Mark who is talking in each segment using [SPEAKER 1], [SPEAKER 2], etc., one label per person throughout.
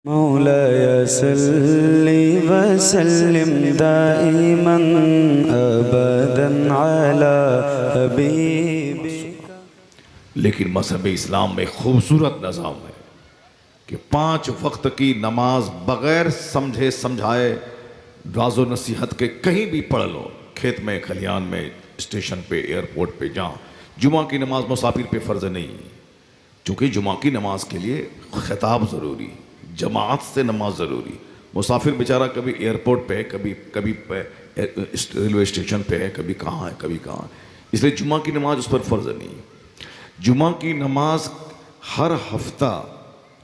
[SPEAKER 1] मौलाय सल्लि वसल्लिम दाइमन अबदन अला हबीबिक।
[SPEAKER 2] लेकिन मज़हब इस्लाम में खूबसूरत निज़ाम है कि 5 वक्त की नमाज बग़ैर समझे समझाए वाज़ो नसीहत के कहीं भी पढ़ लो, खेत में, खलियान में, स्टेशन पे, एयरपोर्ट पे, जहाँ जुमा की नमाज मुसाफिर पे फ़र्ज़ नहीं, चूँकि जुमा की नमाज के लिए ख़िताब ज़रूरी, जमात से नमाज ज़रूरी। मुसाफिर बेचारा कभी एयरपोर्ट पे है, कभी रेलवे स्टेशन पे है, कभी कहाँ है, कभी कहाँ है, इसलिए जुमा की नमाज उस पर फ़र्ज़ नहीं है। जुमा की नमाज हर हफ्ता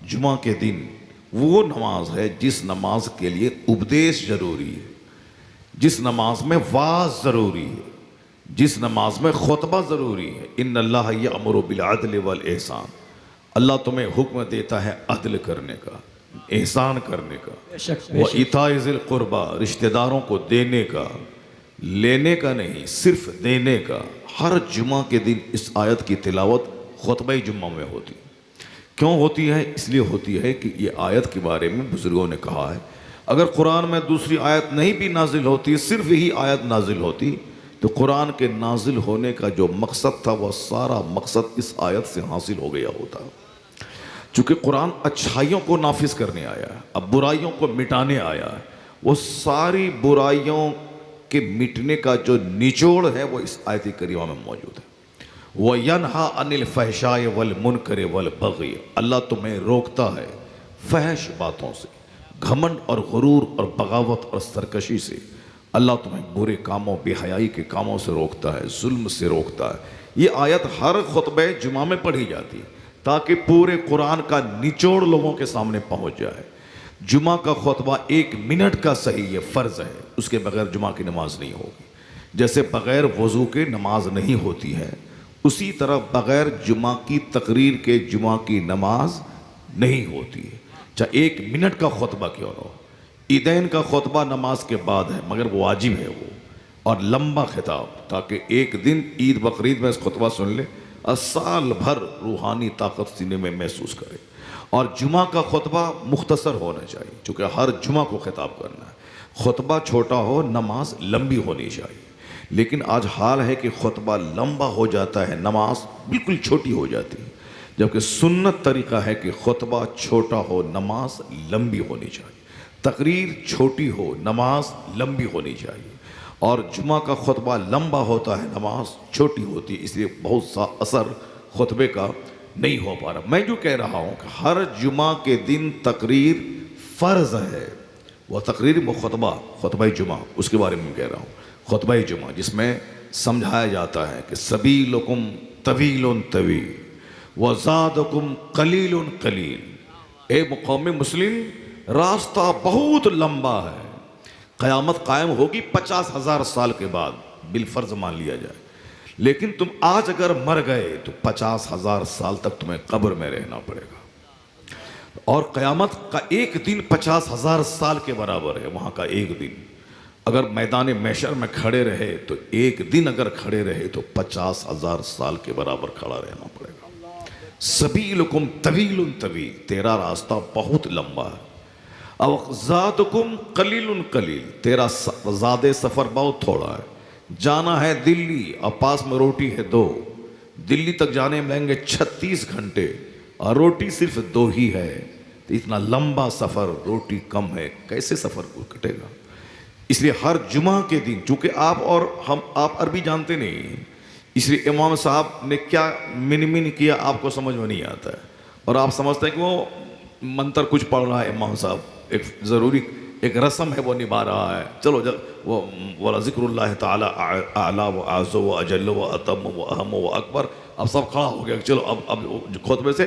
[SPEAKER 2] जुमा के दिन वो नमाज है जिस नमाज के लिए उपदेश ज़रूरी है, जिस नमाज में वाज़ ज़रूरी है, जिस नमाज में खुतबा ज़रूरी है। इन्नल्लाह यअमुरु बिल अदल वल एहसान, अल्लाह तुम्हें हुक्म देता है अदल करने का, एहसान करने का, व इताए ज़िल कुर्बा, रिश्तेदारों को देने का, लेने का नहीं, सिर्फ देने का। हर जुमा के दिन इस आयत की तिलावत खुतबा जुम्मा में होती है। क्यों होती है? इसलिए होती है कि ये आयत के बारे में बुजुर्गों ने कहा है, अगर कुरान में दूसरी आयत नहीं भी नाजिल होती, सिर्फ यही आयत नाजिल होती, तो कुरान के नाजिल होने का जो मकसद था वह सारा मकसद इस आयत से हासिल हो गया होता। चूँकि कुरान अच्छाइयों को नाफिज करने आया है, अब बुराइयों को मिटाने आया है, वो सारी बुराइयों के मिटने का जो निचोड़ है वो इस आयत करीमा में मौजूद है। वह यनहा अनिल फहशाए वल मुनकर वल बग़ी, अल्लाह तुम्हें रोकता है फहश बातों से, घमंड और गुरूर और बगावत और सरकशी से। अल्लाह तुम्हें बुरे कामों, बेहयाई के कामों से रोकता है, जुल्म से रोकता है। ये आयत हर खुतबे जुमा में पढ़ी जाती है ताकि पूरे कुरान का निचोड़ लोगों के सामने पहुंच जाए। जुमा का खुतबा 1 मिनट का सही, ये फ़र्ज़ है, उसके बगैर जुमा की नमाज नहीं होगी। जैसे बग़ैर वज़ू के नमाज नहीं होती है, उसी तरह बग़ैर जुमा की तकरीर के जुमा की नमाज नहीं होती है, चाहे 1 मिनट का खुतबा क्यों न हो। ईदैन का खुतबा नमाज के बाद है, मगर वो वाजिब है वो, और लंबा खिताब, ताकि एक दिन ईद बकरीद में इस खुतबा सुन ले और साल भर रूहानी ताकत सीने में महसूस करे। और जुमा का खुतबा मुख्तसर होना चाहिए, चूँकि हर जुमा को खिताब करना है। खुतबा छोटा हो, नमाज लंबी होनी चाहिए। लेकिन आज हाल है कि खुतबा लंबा हो जाता है, नमाज बिल्कुल छोटी हो जाती है, जबकि सुन्नत तरीक़ा है कि खुतबा छोटा हो, नमाज लंबी होनी चाहिए, तकरीर छोटी हो, नमाज लंबी होनी चाहिए। और जुमा का खुतबा लंबा होता है, नमाज छोटी होती है, इसलिए बहुत सा असर खुतबे का नहीं हो पा रहा। मैं जो कह रहा हूँ कि हर जुमा के दिन तकरीर फ़र्ज़ है, वह तकरीर व खुतबा जुमा, उसके बारे में कह रहा हूँ। खुतबा जुमा जिसमें समझाया जाता है कि सबीलुकुम तवीलुन तवील व ज़ादुकुम कलीलुन कलील, ए कौम मुस्लिम, रास्ता बहुत लंबा है, क़यामत कायम होगी 50,000 साल के बाद, बिलफ़र्ज़ मान लिया जाए। लेकिन तुम आज अगर मर गए तो 50,000 साल तक तुम्हें कब्र में रहना पड़ेगा। और क़यामत का एक दिन 50,000 साल के बराबर है। वहाँ का एक दिन अगर मैदान महशर में खड़े रहे तो एक दिन अगर खड़े रहे तो 50,000 साल के बराबर खड़ा रहना पड़ेगा। सबीलुकुम तवीलुन तवील, तेरा रास्ता बहुत लंबा है। अब ज़ादुकुम कलीलुन कलील, तेरा ज़ादे सफ़र बहुत थोड़ा है। जाना है दिल्ली और पास में रोटी है 2, दिल्ली तक जाने में लगेंगे 36 घंटे और रोटी सिर्फ 2 ही है, तो इतना लंबा सफ़र, रोटी कम है, कैसे सफ़र कटेगा? इसलिए हर जुमा के दिन, चूँकि आप और आप अरबी जानते नहीं, इसलिए इमाम साहब ने क्या मिन किया आपको समझ में नहीं आता है, और आप समझते हैं कि वो मंत्र कुछ पढ़ रहा है। इमाम साहब एक ज़रूरी एक रस्म है वो निभा रहा है। चलो जब वो वाला ज़िक्रुल्लाह ताला आला व आज़ो व अजल्लो व अतम व अहम व अकबर, अब सब खड़ा हो गया, चलो अब खुतबे से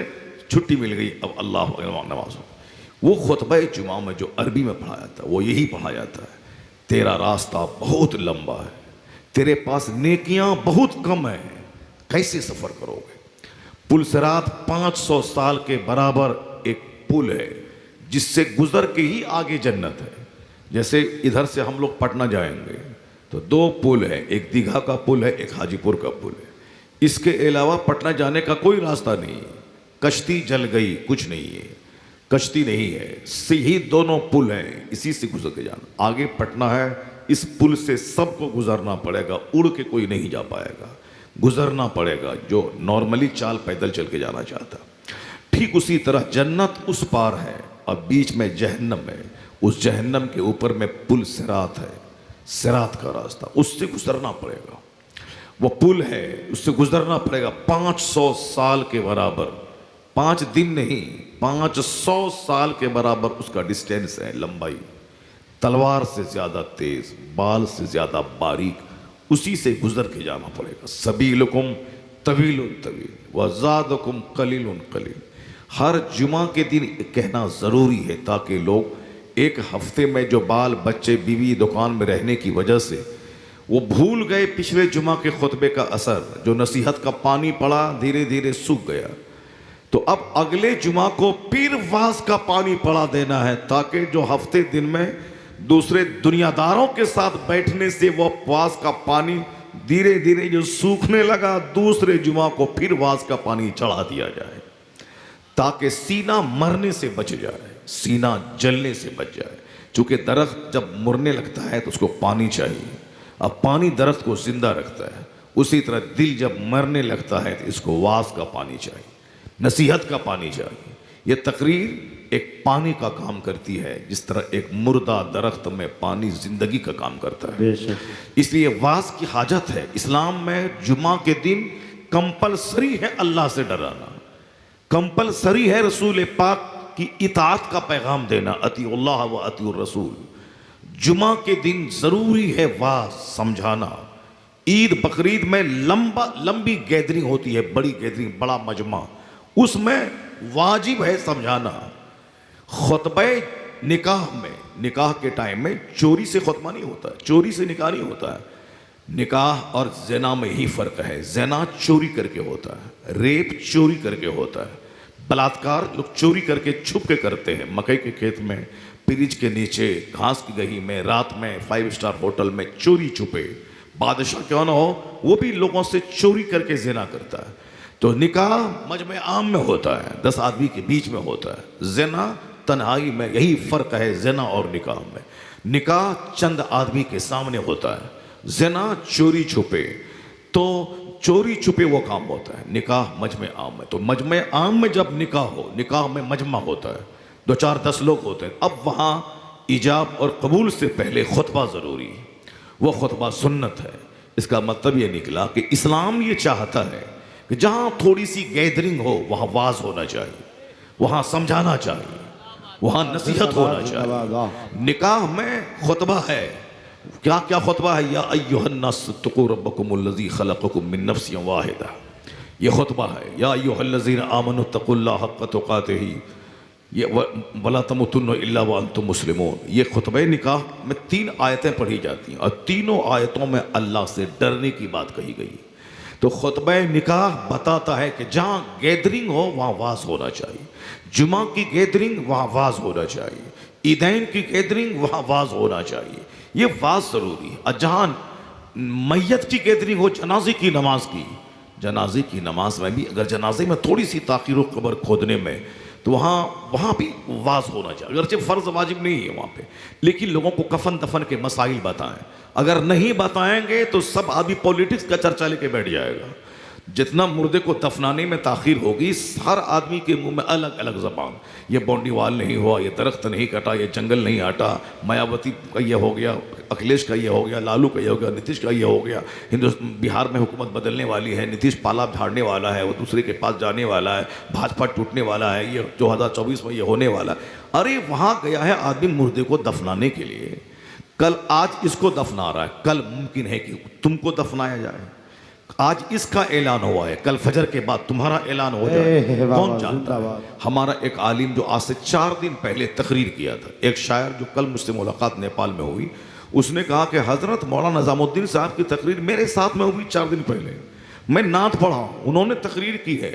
[SPEAKER 2] छुट्टी मिल गई, अब अल्लाह नमाज हो। वो खुतबा जुमा में जो अरबी में पढ़ा जाता है वो यही पढ़ा जाता है, तेरा रास्ता बहुत लंबा है, तेरे पास नेकियां बहुत कम है, कैसे सफ़र करोगे? पुल सिरात 500 साल के बराबर एक पुल है जिससे गुजर के ही आगे जन्नत है। जैसे इधर से हम लोग पटना जाएंगे तो 2 पुल है, एक दीघा का पुल है, एक हाजीपुर का पुल है। इसके अलावा पटना जाने का कोई रास्ता नहीं है, कश्ती जल गई, कुछ नहीं है। कश्ती नहीं है, यही दोनों पुल हैं, इसी से गुजर के जाना। आगे पटना है, इस पुल से सबको गुजरना पड़ेगा, उड़ के कोई नहीं जा पाएगा, गुजरना पड़ेगा जो नॉर्मली चाल पैदल चल के जाना चाहता। ठीक उसी तरह जन्नत उस पार है और बीच में जहन्नम है, उस जहन्नम के ऊपर में पुल सिरात है, सिरात का रास्ता, उससे गुजरना पड़ेगा। वो पुल है, उससे गुजरना पड़ेगा 500 साल के बराबर, 5 दिन नहीं 500 साल के बराबर उसका डिस्टेंस है, लंबाई। तलवार से ज्यादा तेज, बाल से ज्यादा बारीक, उसी से गुजर के जाना पड़ेगा। सबीलुकुम तवीलुन तवील वज़ादुकुम कलीलुन कलील। हर जुमा के दिन कहना ज़रूरी है ताकि लोग एक हफ्ते में जो बाल बच्चे बीवी दुकान में रहने की वजह से वो भूल गए पिछले जुमा के खुतबे का असर, जो नसीहत का पानी पड़ा धीरे धीरे सूख गया, तो अब अगले जुमा को फिर वाज का पानी पड़ा देना है ताकि जो हफ्ते दिन में दूसरे दुनियादारों के साथ बैठने से वो वाज का पानी धीरे धीरे जो सूखने लगा, दूसरे जुमा को फिर वाज का पानी चढ़ा दिया जाए ताकि सीना मरने से बच जाए, सीना जलने से बच जाए। चूंकि दरख्त जब मुरने लगता है तो उसको पानी चाहिए, अब पानी दरख्त को जिंदा रखता है, उसी तरह दिल जब मरने लगता है तो इसको वास का पानी चाहिए, नसीहत का पानी चाहिए। ये तकरीर एक पानी का काम करती है, जिस तरह एक मुर्दा दरख्त में पानी जिंदगी का काम करता है। इसलिए वास की हाजत है। इस्लाम में जुमा के दिन कंपलसरी है अल्लाह से डराना, कंपलसरी है रसूल पाक की इताअत का पैगाम देना, अतीउल्लाह व अतीउर रसूल। जुमा के दिन जरूरी है वाज समझाना। ईद बकरीद में लंबी गैदरिंग होती है, बड़ी गैदरिंग, बड़ा मजमा, उसमें वाजिब है समझाना। खुतबे निकाह में, निकाह के टाइम में चोरी से खुतबा नहीं होता, चोरी से निकाह नहीं होता है। निकाह और ज़िना में ही फ़र्क है। ज़िना चोरी करके होता है, रेप चोरी करके होता है, बलात्कार लोग चोरी करके छुप के करते हैं, मकई के खेत में, पिरिज के नीचे, घास की गही में, रात में 5 स्टार होटल में चोरी छुपे। बादशाह क्यों ना हो, वो भी लोगों से चोरी करके ज़िना करता है। तो निकाह मजमे आम में होता है, 10 आदमी के बीच में होता है। ज़िना तन्हाई में, यही फ़र्क है ज़िना और निकाह में। निकाह चंद आदमी के सामने होता है, ज़िना चोरी छुपे, तो चोरी छुपे वो काम होता है। निकाह मजमे आम में, तो मजमे आम में जब निकाह हो, निकाह में मजमा होता है, 2-4-10 लोग होते हैं, अब वहाँ इजाब और कबूल से पहले खुतबा ज़रूरी है, वो खुतबा सुन्नत है। इसका मतलब ये निकला कि इस्लाम ये चाहता है कि जहाँ थोड़ी सी गैदरिंग हो वहाँ वाज होना चाहिए, वहाँ समझाना चाहिए, वहाँ नसीहत होना चाहिए। निकाह में खुतबा है, क्या क्या खुतबा है? या अय्युहन्नास तक़ू रब्बकुमुल्लज़ी खलक़कुम मिन नफ्सिन वाहिदा, ये खुतबा है। या अय्युहल्लज़ीना आमनु तक़ुल्लाह हक़्क़ तुक़ातिही, ये वला तमुतुन्ना इल्ला व अंतुम मुस्लिमून। ये खुतबे निकाह में 3 आयतें पढ़ी जाती हैं और तीनों आयतों में अल्लाह से डरने की बात कही गई। तो खुतबे निकाह बताता है कि जहाँ गैदरिंग हो वहाँ वाज होना चाहिए, जुमा की गैदरिंग वहाँ वाज होना चाहिए, ईदैन की गैदरिंग वहाँ वाज होना चाहिए, ये वाज ज़रूरी है। और जहाँ मैयत की गैदरिंग हो, जनाजे की नमाज की, जनाजे की नमाज में भी अगर जनाजे में थोड़ी सी ताख़ीर कब्र खोदने में, तो वहाँ भी वाज होना चाहिए। अगरचे फ़र्ज़ वाजिब नहीं है वहाँ पे, लेकिन लोगों को कफन दफन के मसाइल बताएं। अगर नहीं बताएंगे तो सब आदमी पॉलिटिक्स का चर्चा लेके बैठ जाएगा। जितना मुर्दे को दफनाने में ताख़ीर होगी, हर आदमी के मुंह में अलग अलग ज़बान, ये बाउंड्री वाल नहीं हुआ, ये दरख्त नहीं कटा, ये जंगल नहीं हटा, मायावती का ये हो गया, अखिलेश का ये हो गया, लालू का ये हो गया, नीतीश का ये हो गया, बिहार में हुकूमत बदलने वाली है, नीतीश पाला झाड़ने वाला है, वो दूसरे के पास जाने वाला है, भाजपा टूटने वाला है, ये 2024 में ये होने वाला है। अरे वहाँ गया है आदमी मुर्दे को दफनाने के लिए, कल आज इसको दफना रहा है, कल मुमकिन है कि तुमको दफनाया जाए। आज इसका ऐलान हुआ है, कल फजर के बाद तुम्हारा ऐलान हो जाए, कौन जानता है। हमारा एक आलिम जो आज से 4 दिन पहले तकरीर किया था, एक शायर जो कल मुझसे मुलाकात नेपाल में हुई, उसने कहा कि हज़रत मौलाना निज़ामुद्दीन साहब की तकरीर मेरे साथ में हुई 4 दिन पहले, मैं नात पढ़ा, उन्होंने तकरीर की है।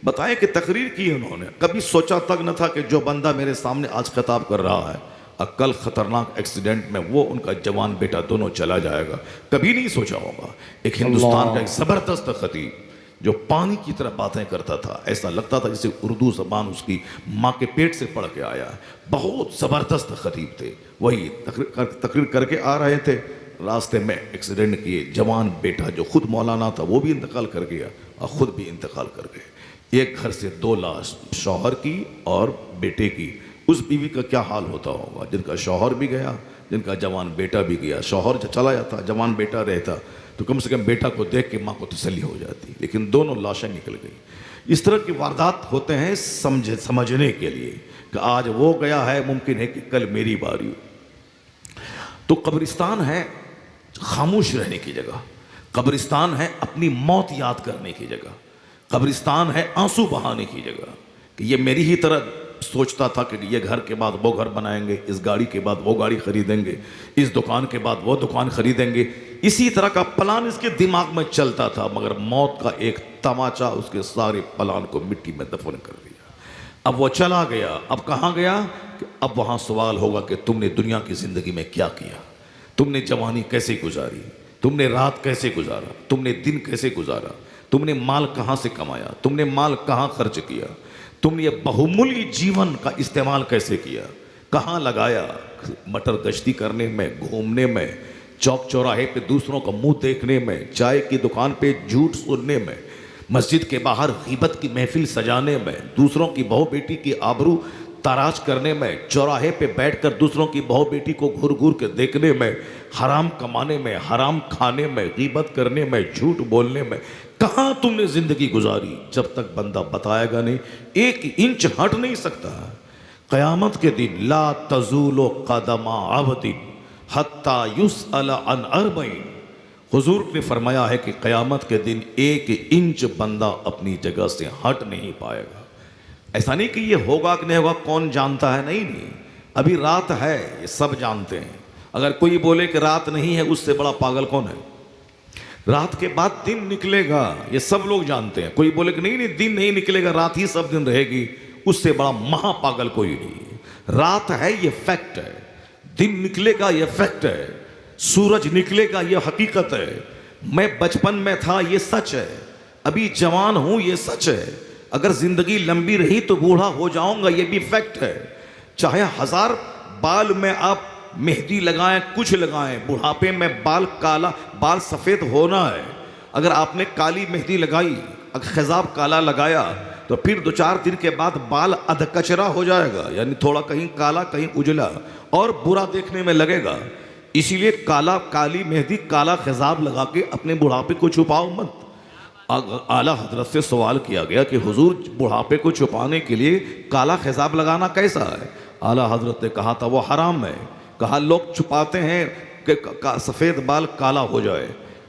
[SPEAKER 2] बताएं कि तकरीर की है उन्होंने, कभी सोचा तक न था कि जो बंदा मेरे सामने आज खिताब कर रहा है और कल ख़तरनाक एक्सीडेंट में वो उनका जवान बेटा दोनों चला जाएगा, कभी नहीं सोचा होगा। एक हिंदुस्तान का एक ज़बरदस्त खतीब, जो पानी की तरह बातें करता था, ऐसा लगता था जैसे उर्दू ज़बान उसकी माँ के पेट से पढ़ के आया है। बहुत ज़बरदस्त खतीब थे। वही तकरीर करके आ रहे थे, रास्ते में एक्सीडेंट किए। जवान बेटा जो खुद मौलाना था वो भी इंतकाल कर गया और ख़ुद भी इंतकाल कर गए। एक घर से 2 लाश, शौहर की और बेटे की। उस बीवी का क्या हाल होता होगा जिनका शौहर भी गया, जिनका जवान बेटा भी गया। शौहर चला जाता, जवान बेटा रहता तो कम से कम बेटा को देख के माँ को तसल्ली हो जाती, लेकिन दोनों लाशें निकल गई। इस तरह की वारदात होते हैं समझने के लिए कि आज वो गया है, मुमकिन है कि कल मेरी बारी हो। तो कब्रिस्तान है खामोश रहने की जगह, कब्रिस्तान है अपनी मौत याद करने की जगह, कब्रिस्तान है आंसू बहाने की जगह कि ये मेरी ही तरह सोचता था कि ये घर के बाद वो घर बनाएंगे, इस गाड़ी के बाद वो गाड़ी खरीदेंगे, इस दुकान के बाद वो दुकान खरीदेंगे। इसी तरह का प्लान इसके दिमाग में चलता था, मगर मौत का एक तमाचा उसके सारे प्लान को मिट्टी में दफन कर दिया। अब वो चला गया। अब कहाँ गया? कि अब वहाँ सवाल होगा कि तुमने दुनिया की ज़िंदगी में क्या किया, तुमने जवानी कैसे गुजारी, तुमने रात कैसे गुजारा, तुमने दिन कैसे गुजारा, तुमने माल कहाँ से कमाया, तुमने माल कहाँ खर्च किया, तुमने ये बहुमूल्य जीवन का इस्तेमाल कैसे किया, कहाँ लगाया? मटर गश्ती करने में, घूमने में, चौक चौराहे पे दूसरों का मुंह देखने में, चाय की दुकान पे झूठ सुनने में, मस्जिद के बाहर गीबत की महफिल सजाने में, दूसरों की बहू बेटी की आबरू ताराज करने में, चौराहे पे बैठकर दूसरों की बहू बेटी को घूर घूर के देखने में, हराम कमाने में, हराम खाने में, गीबत करने में, झूठ बोलने में, कहाँ तुमने जिंदगी गुजारी? जब तक बंदा बताएगा नहीं, 1 इंच हट नहीं सकता। क़यामत के दिन ला तज़ूलो क़दमा अब्दिन हत्ता युसअल अन अर्बईन, हुजूर ने फरमाया है कि क़यामत के दिन 1 इंच बंदा अपनी जगह से हट नहीं पाएगा। ऐसा नहीं कि ये होगा कि नहीं होगा, कौन जानता है, नहीं, अभी रात है, ये सब जानते हैं। अगर कोई बोले कि रात नहीं है, उससे बड़ा पागल कौन है? रात के बाद दिन निकलेगा, ये सब लोग जानते हैं। कोई बोले कि नहीं दिन नहीं निकलेगा, रात ही सब दिन रहेगी, उससे बड़ा महापागल कोई नहीं। रात है, ये फैक्ट है। दिन निकलेगा, ये फैक्ट है। सूरज निकलेगा, ये हकीकत है। मैं बचपन में था, ये सच है। अभी जवान हूं, ये सच है। अगर जिंदगी लंबी रही तो बूढ़ा हो जाऊंगा, ये भी फैक्ट है। चाहे 1000 बाल में आप मेहंदी लगाएं, कुछ लगाएं, बुढ़ापे में बाल सफ़ेद होना है। अगर आपने काली मेहंदी लगाई, अगर खिजाब काला लगाया, तो फिर 2-4 दिन के बाद बाल अधकचरा हो जाएगा, यानी थोड़ा कहीं काला कहीं उजला, और बुरा देखने में लगेगा। इसीलिए काली मेहंदी, काला खिजाब लगा के अपने बुढ़ापे को छुपाओ मत। आला हजरत से सवाल किया गया कि हुजूर, बुढ़ापे को छुपाने के लिए काला खिजाब लगाना कैसा है? आला हजरत ने कहा था वो हराम है। कहा लोग छुपाते हैं कि सफ़ेद बाल काला हो जाए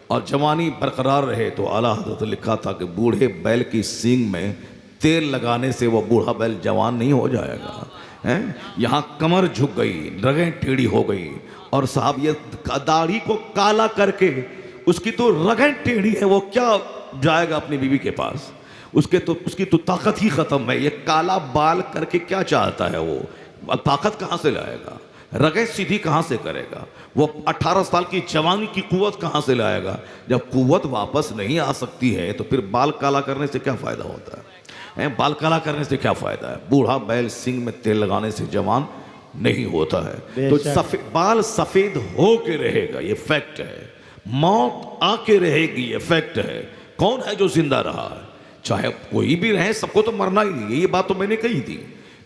[SPEAKER 2] और जवानी बरकरार रहे, तो आला हजरत ने लिखा था कि बूढ़े बैल की सींग में तेल लगाने से वो बूढ़ा बैल जवान नहीं हो जाएगा। हैं? यहाँ कमर झुक गई, रगें टेढ़ी हो गई, और साहब ये दाढ़ी को काला करके, उसकी तो रगें टेढ़ी है, वो क्या जाएगा अपनी बीवी के पास? उसकी तो ताकत ही ख़त्म है। ये काला बाल करके क्या चाहता है वो? ताकत कहाँ से लाएगा? रगें सीधी कहाँ से करेगा? वो 18 साल की जवानी की कुव्वत कहाँ से लाएगा? जब कुव्वत वापस नहीं आ सकती है तो फिर बाल काला करने से क्या फ़ायदा होता है? बाल काला करने से क्या फ़ायदा है? बूढ़ा बैल सींग में तेल लगाने से जवान नहीं होता है। तो बाल सफ़ेद हो के रहेगा, ये फैक्ट है। मौत आके रहेगी, ये फैक्ट है। कौन है जो जिंदा रहा है? चाहे कोई भी रहे, सबको तो मरना ही है। ये बात तो मैंने कही थी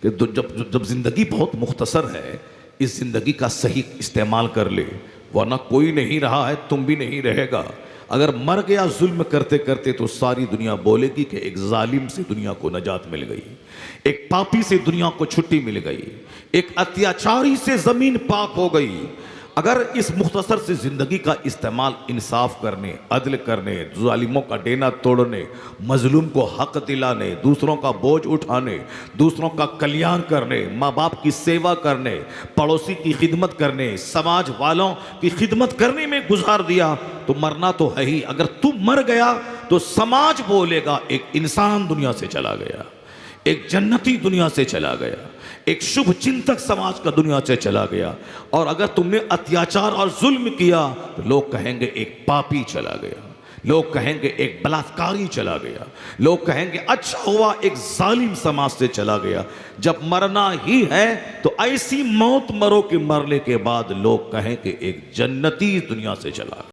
[SPEAKER 2] कि जब जिंदगी बहुत मुख्तसर है, इस जिंदगी का सही इस्तेमाल कर ले, वरना कोई नहीं रहा है, तुम भी नहीं रहेगा। अगर मर गया जुल्म करते करते तो सारी दुनिया बोलेगी कि एक जालिम से दुनिया को नजात मिल गई, एक पापी से दुनिया को छुट्टी मिल गई, एक अत्याचारी से जमीन पाक हो गई। अगर इस मुख्तसर से ज़िंदगी का इस्तेमाल इंसाफ करने, अदल करने, जालिमों का डेना तोड़ने, मजलूम को हक दिलाने, दूसरों का बोझ उठाने, दूसरों का कल्याण करने, माँ बाप की सेवा करने, पड़ोसी की खिदमत करने, समाज वालों की खिदमत करने में गुजार दिया तो मरना तो है ही। अगर तू मर गया तो समाज बोलेगा एक इंसान दुनिया से चला गया, एक जन्नती दुनिया से चला गया, एक शुभ चिंतक समाज का दुनिया से चला गया। और अगर तुमने अत्याचार और जुल्म किया तो लोग कहेंगे एक पापी चला गया। लोग कहेंगे एक बलात्कारी चला गया, लोग कहेंगे अच्छा हुआ एक जालिम समाज से चला गया। जब मरना ही है तो ऐसी मौत मरो कि मरने के बाद लोग कहें कि एक जन्नती दुनिया से चला गया।